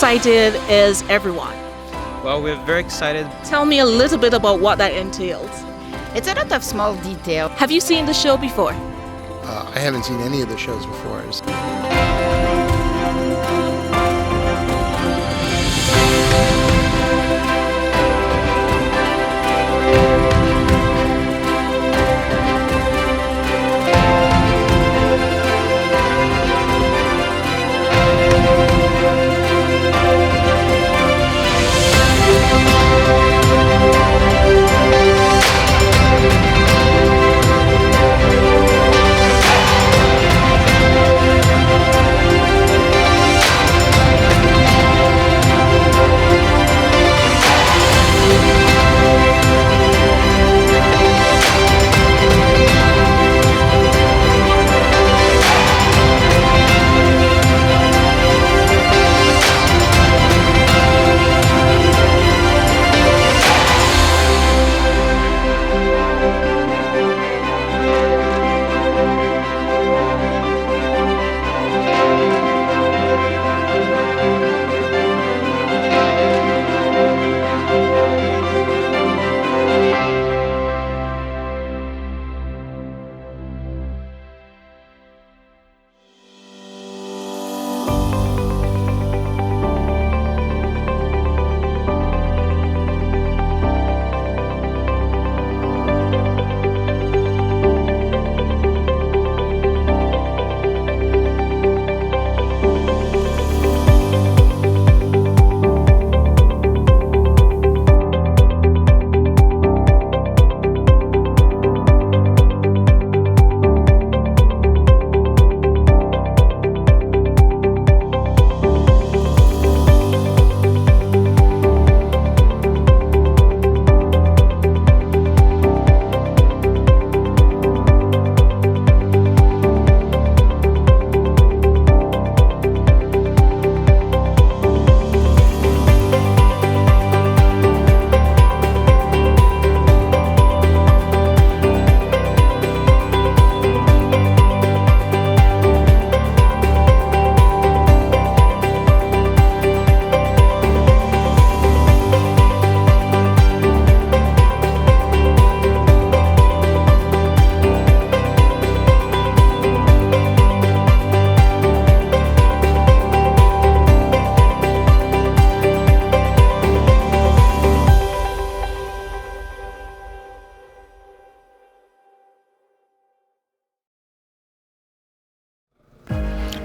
excited is everyone? Well, we're very excited. Tell me a little bit about what that entails. It's a lot of small detail. Have you seen the show before? I haven't seen any of the shows before.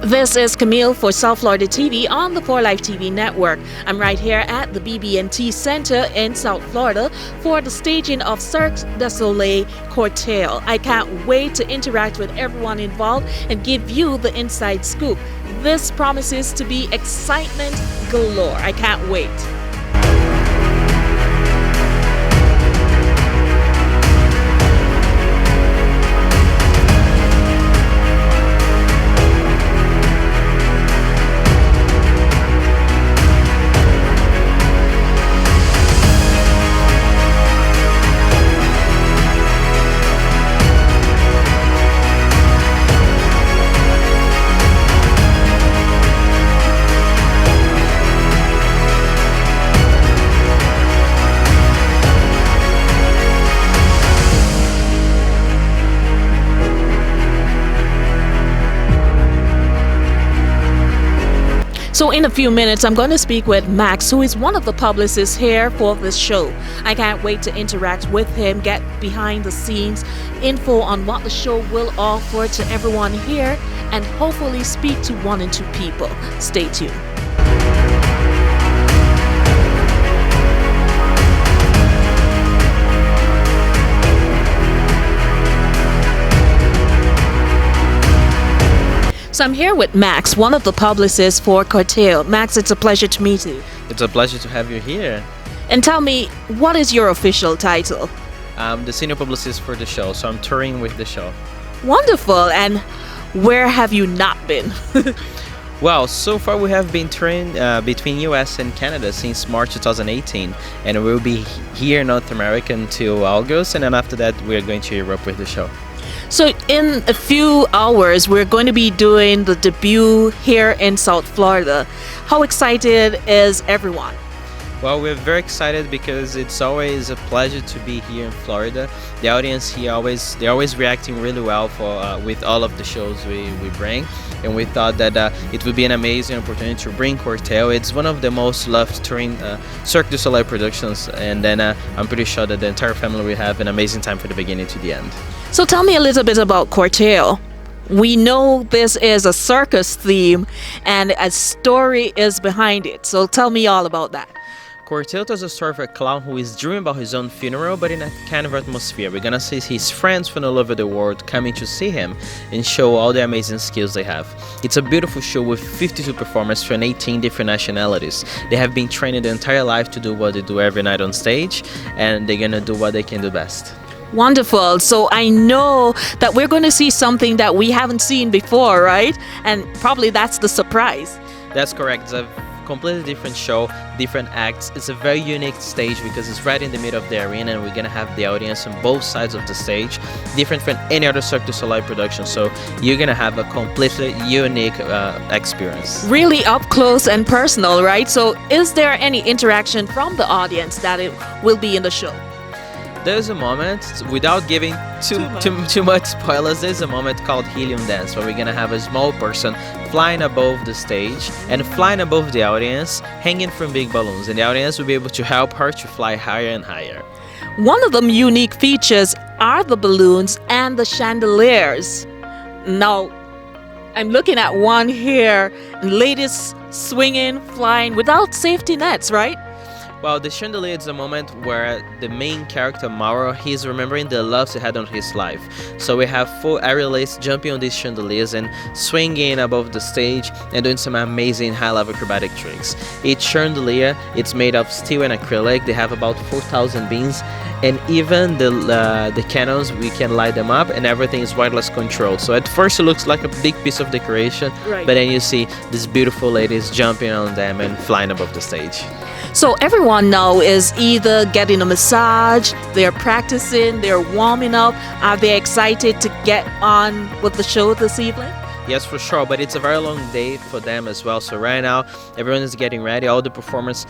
This is Camille for South Florida TV on the ForLifeTV network. I'm right here at the BB&T Center in South Florida for the staging of Cirque Du Soleil Corteo. I can't wait to interact with everyone involved and give you the inside scoop. This promises to be excitement galore. I can't wait. So in a few minutes, I'm going to speak with Max, who is one of the publicists here for this show. I can't wait to interact with him, get behind the scenes info on what the show will offer to everyone here, and hopefully speak to one or two people. Stay tuned. So I'm here with Max, one of the publicists for Corteo. Max, it's a pleasure to meet you. It's a pleasure to have you here. And tell me, what is your official title? I'm the senior publicist for the show, so I'm touring with the show. Wonderful. And where have you not been? Well, so far we have been touring between US and Canada since March 2018, and we'll be here in North America until August, and then after that we're going to Europe with the show. So in a few hours, we're going to be doing the debut here in South Florida. How excited is everyone? Well, we're very excited because it's always a pleasure to be here in Florida. The audience here they're always reacting really well with all of the shows we bring, and we thought that it would be an amazing opportunity to bring Corteo. It's one of the most loved touring Cirque Du Soleil productions, and then I'm pretty sure that the entire family will have an amazing time from the beginning to the end. So tell me a little bit about Corteo. We know this is a circus theme and a story is behind it. So tell me all about that. Corteo tells a story of a clown who is dreaming about his own funeral, but in a kind of atmosphere. We're gonna see his friends from all over the world coming to see him and show all the amazing skills they have. It's a beautiful show with 52 performers from 18 different nationalities. They have been training their entire life to do what they do every night on stage, and they're gonna do what they can do best. Wonderful. So I know that we're going to see something that we haven't seen before, right? And probably that's the surprise. That's correct. It's a completely different show, different acts. It's a very unique stage because it's right in the middle of the arena, and we're gonna have the audience on both sides of the stage, different from any other Cirque du Soleil production. So you're gonna have a completely unique experience. Really up close and personal, right? So is there any interaction from the audience that it will be in the show? There's a moment, without giving too much spoilers, there's a moment called Helium Dance where we're gonna have a small person flying above the stage and flying above the audience, hanging from big balloons, and the audience will be able to help her to fly higher and higher. One of the unique features are the balloons and the chandeliers. Now, I'm looking at one here, ladies swinging, flying without safety nets, right? Well, the chandelier is a moment where the main character, Mauro, he's remembering the loves he had on his life. So we have 4 aerialists jumping on these chandeliers and swinging above the stage and doing some amazing high-level acrobatic tricks. Each chandelier, it's made of steel and acrylic. They have about 4,000 beams, and even the cannons, we can light them up, and everything is wireless controlled. So at first it looks like a big piece of decoration, Right. but then you see these beautiful ladies jumping on them and flying above the stage. So everyone now is either getting a massage, they're practicing, they're warming up. Are they excited to get on with the show this evening? Yes, for sure, but it's a very long day for them as well. So right now, everyone is getting ready. All the performers,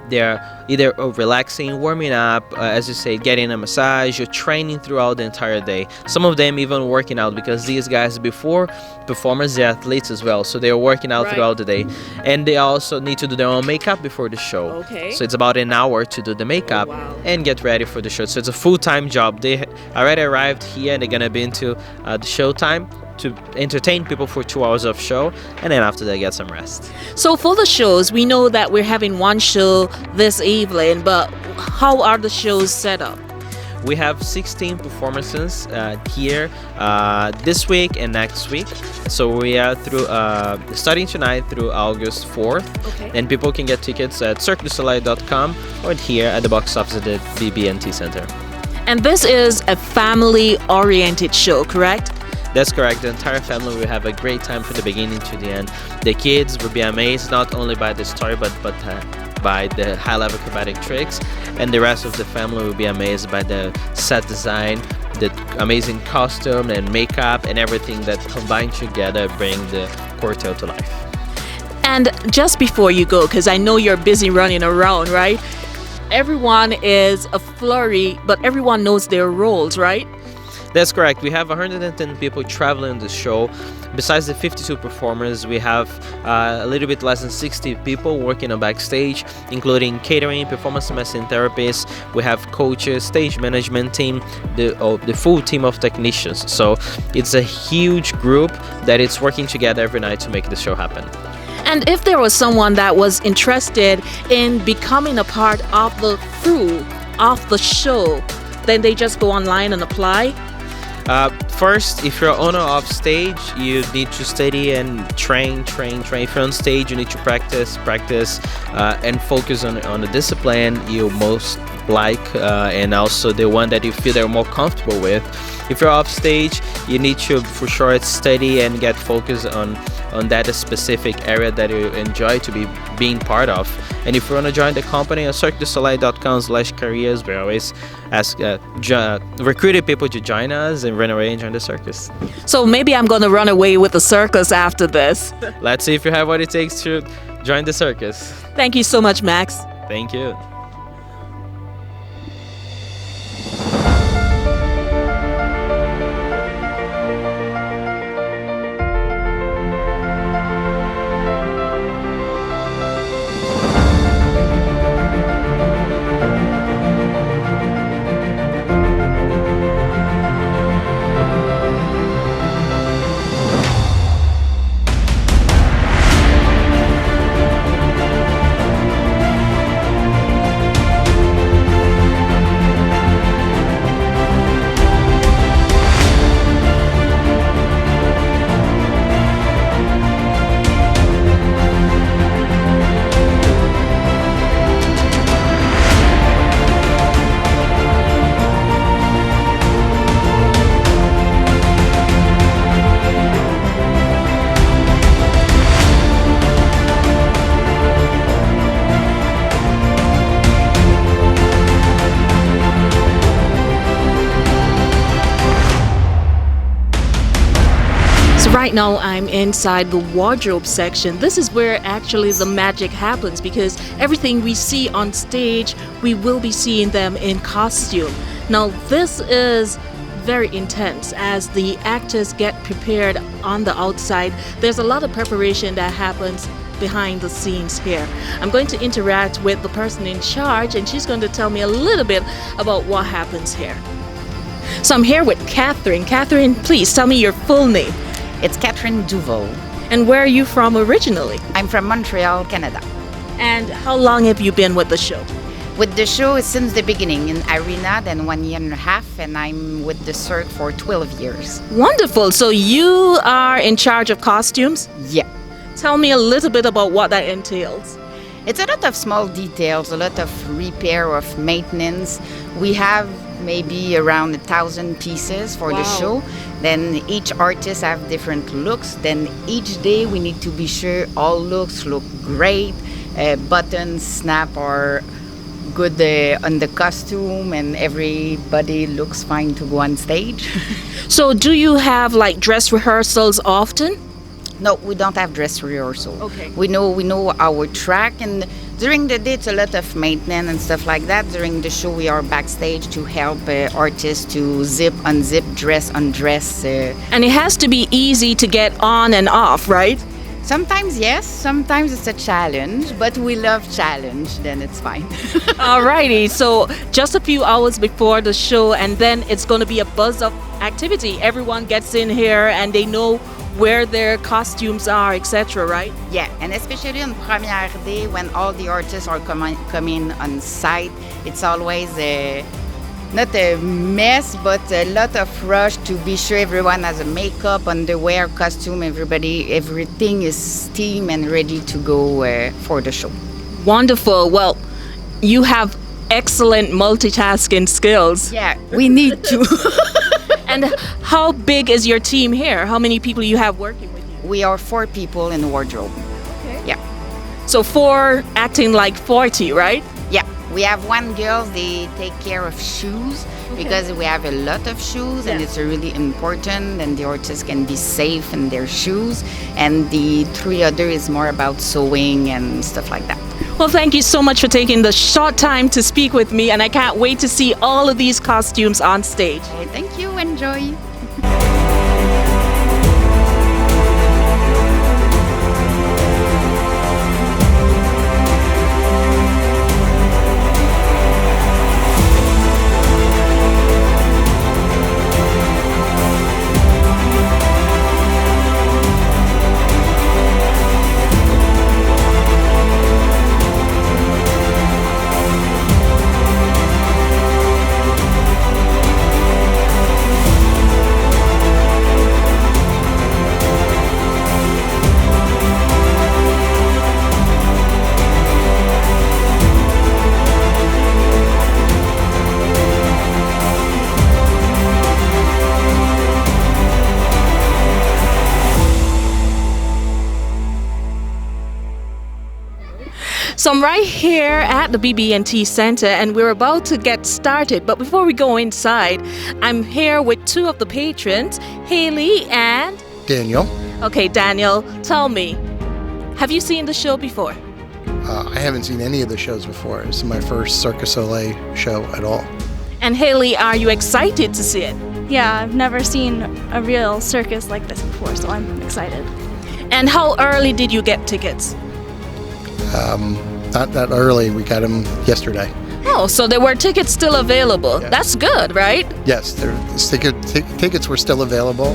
they're either relaxing, warming up, as you say, getting a massage, or training throughout the entire day. Some of them even working out, because these guys, before performers, they're athletes as well. So they're working out Right. throughout the day. And they also need to do their own makeup before the show. Okay. So it's about an hour to do the makeup Oh, wow. and get ready for the show. So it's a full-time job. They already arrived here, and they're going to be into the show time to entertain people for 2 hours of show, and then after that get some rest. So for the shows, we know that we're having one show this evening, but how are the shows set up? We have 16 performances here this week and next week. So we are through starting tonight through August 4th, Okay. and people can get tickets at cirquedusoleil.com or here at the box office at the BB&T Center. And this is a family-oriented show, correct? That's correct. The entire family will have a great time from the beginning to the end. The kids will be amazed not only by the story, but by the high-level acrobatic tricks, and the rest of the family will be amazed by the set design, the amazing costume and makeup, and everything that combined together bring the Corteo to life. And just before you go, because I know you're busy running around, right? Everyone is a flurry, but everyone knows their roles, right? That's correct. We have 110 people traveling the show. Besides the 52 performers, we have a little bit less than 60 people working on backstage, including catering, performance medicine therapists. We have coaches, stage management team, the full team of technicians. So it's a huge group that is working together every night to make the show happen. And if there was someone that was interested in becoming a part of the crew of the show, then they just go online and apply. First, if you're owner of stage, you need to study and train. If you're on stage, you need to practice, and focus on the discipline you most like, and also the one that you feel they're more comfortable with. If you're off stage, you need to for sure study and get focused on that specific area that you enjoy to be being part of. And if you want to join the company, on cirquedusoleil.com/careers, we always ask recruited people to join us and run away and join the circus. So maybe I'm going to run away with the circus after this. Let's see if you have what it takes to join the circus. Thank you so much, Max. Thank you. Right now I'm inside the wardrobe section. This is where actually the magic happens, because everything we see on stage, we will be seeing them in costume. Now this is very intense as the actors get prepared on the outside. There's a lot of preparation that happens behind the scenes here. I'm going to interact with the person in charge, and she's going to tell me a little bit about what happens here. So I'm here with Catherine. Catherine, please tell me your full name. It's Catherine Duval. And where are you from originally? I'm from Montreal, Canada. And how long have you been with the show? With the show since the beginning in Arena, then 1 year and a half, and I'm with the Cirque for 12 years. Wonderful. So you are in charge of costumes? Yeah. Tell me a little bit about what that entails. It's a lot of small details, a lot of repair, of maintenance. We have maybe around 1,000 pieces for the show. Then each artist have different looks. Then each day we need to be sure all looks look great. Buttons snap are good on the costume, and everybody looks fine to go on stage. So do you have like dress rehearsals often? No, we don't have dress rehearsal. Okay. We know our track, and during the day it's a lot of maintenance and stuff like that. During the show we are backstage to help artists to zip, unzip, dress, undress. And it has to be easy to get on and off, right? Sometimes yes, sometimes it's a challenge, but we love challenge, then it's fine. Alrighty, so just a few hours before the show, and then it's going to be a buzz of activity. Everyone gets in here and they know where their costumes are, etc., right? Yeah, and especially on première day when all the artists are coming on site, it's always not a mess, but a lot of rush to be sure everyone has a makeup, underwear, costume, everything is steam and ready to go for the show. Wonderful. Well, you have excellent multitasking skills. Yeah, we need to. And how big is your team here? How many people you have working with you? We are 4 people in the wardrobe. Okay. Yeah. So 4 acting like 40, right? Yeah. We have 1 girl, they take care of shoes, because we have a lot of shoes, and it's really important, and the artists can be safe in their shoes. And the 3 other is more about sewing and stuff like that. Well, thank you so much for taking the short time to speak with me, and I can't wait to see all of these costumes on stage. Thank you. Enjoy. So I'm right here at the BB&T Center and we're about to get started. But before we go inside, I'm here with two of the patrons, Haley and... Daniel, Okay, Daniel, tell me, have you seen the show before? I haven't seen any of the shows before. This is my first Cirque Du Soleil show at all. And Haley, are you excited to see it? Yeah, I've never seen a real circus like this before, so I'm excited. And how early did you get tickets? Not that early. We got them yesterday. Oh, so there were tickets still available. Yeah. That's good, right? Yes, tickets were still available.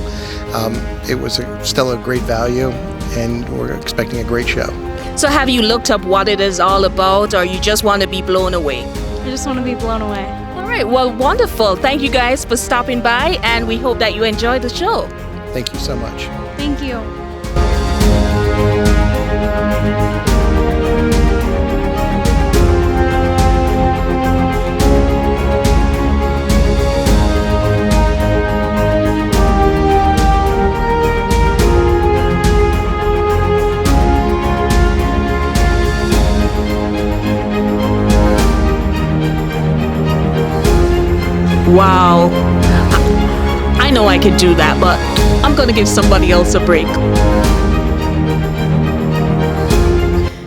It was still a great value, and we're expecting a great show. So have you looked up what it is all about, or you just want to be blown away? I just want to be blown away. All right, well, wonderful. Thank you guys for stopping by, and we hope that you enjoy the show. Thank you so much. Thank you. Wow. I know I could do that, but I'm going to give somebody else a break.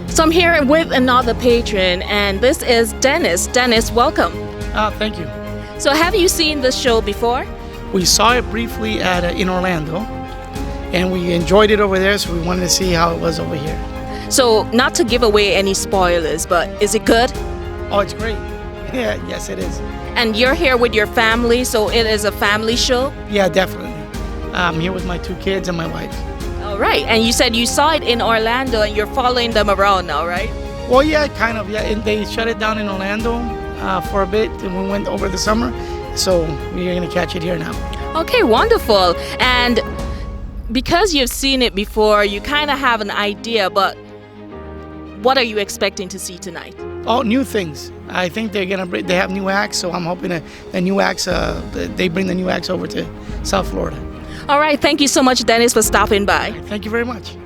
So I'm here with another patron, and this is Dennis. Dennis, welcome. Thank you. So have you seen this show before? We saw it briefly in Orlando, and we enjoyed it over there, so we wanted to see how it was over here. So not to give away any spoilers, but is it good? Oh, it's great. Yeah, yes, it is. And you're here with your family, so it is a family show? Yeah, definitely. I'm here with my 2 kids and my wife. All right. And you said you saw it in Orlando and you're following them around now, right? Well, yeah, kind of. Yeah, and they shut it down in Orlando for a bit, and we went over the summer, so we're going to catch it here now. Okay, wonderful. And because you've seen it before, you kind of have an idea, but what are you expecting to see tonight? Oh, new things. I think they have new acts, so I'm hoping that the new acts, they bring the new acts over to South Florida. All right. Thank you so much, Dennis, for stopping by. Thank you very much.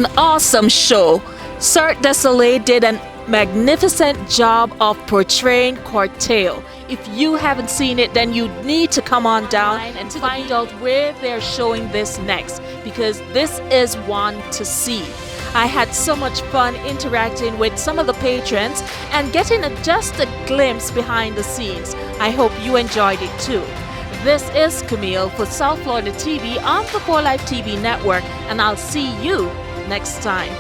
an awesome show. Cirque du Soleil did a magnificent job of portraying Corteo. If you haven't seen it, then you need to come on down and find out where they're showing this next, because this is one to see. I had so much fun interacting with some of the patrons and getting just a glimpse behind the scenes. I hope you enjoyed it too. This is Camille for South Florida TV on the ForLifeTV network, and I'll see you next time.